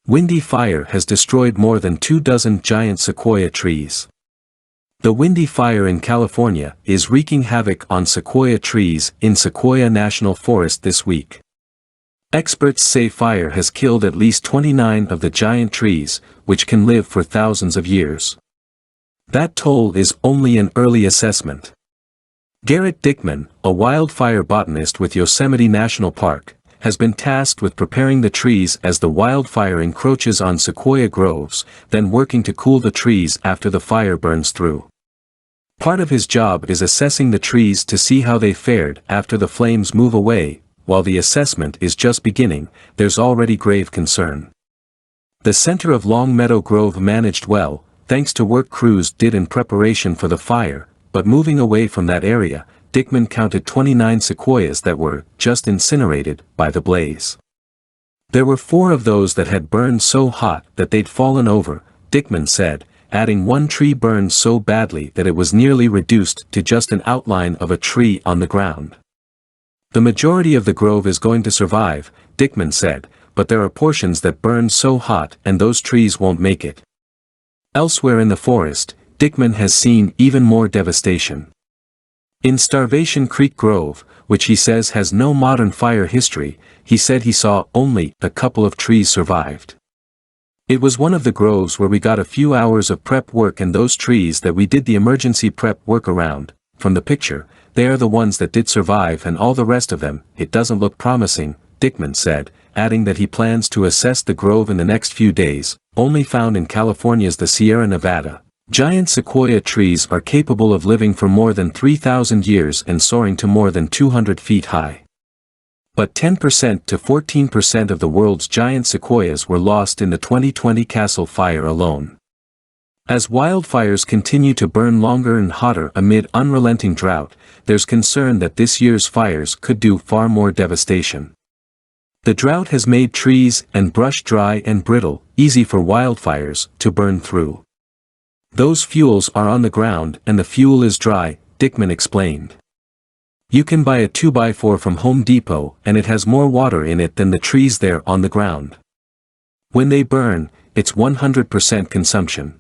Windy fire has destroyed more than 24 giant sequoia trees. The windy fire in California is wreaking havoc on sequoia trees in Sequoia National Forest this week. Experts say fire has killed at least 29 of the giant trees, which can live for thousands of years. That toll is only an early assessment. Garrett Dickman, a wildfire botanist with Yosemite National Park, has been tasked with preparing the trees as the wildfire encroaches on sequoia groves, then working to cool the trees after the fire burns through. Part of his job is assessing the trees to see how they fared after the flames move away. While the assessment is just beginning, there's already grave concern. The center of Long Meadow Grove managed well, thanks to work crews did in preparation for the fire, but moving away from that area, Dickman counted 29 sequoias that were just incinerated by the blaze. There were 4 of those that had burned so hot that they'd fallen over, Dickman said, adding one tree burned so badly that it was nearly reduced to just an outline of a tree on the ground. The majority of the grove is going to survive, Dickman said, but there are portions that burned so hot and those trees won't make it. Elsewhere in the forest, Dickman has seen even more devastation. In Starvation Creek Grove, which he says has no modern fire history, he said he saw only a couple of trees survived. It was one of the groves where we got a few hours of prep work and those trees that we did the emergency prep work around. From the picture, they are the ones that did survive and all the rest of them, it doesn't look promising, Dickman said, adding that he plans to assess the grove in the next few days, only found in California's the Sierra Nevada. Giant sequoia trees are capable of living for more than 3,000 years and soaring to more than 200 feet high. But 10% to 14% of the world's giant sequoias were lost in the 2020 Castle Fire alone. As wildfires continue to burn longer and hotter amid unrelenting drought, there's concern that this year's fires could do far more devastation. The drought has made trees and brush dry and brittle, easy for wildfires to burn through. Those fuels are on the ground and the fuel is dry, Dickman explained. You can buy a 2x4 from Home Depot and it has more water in it than the trees there on the ground. When they burn, it's 100% consumption.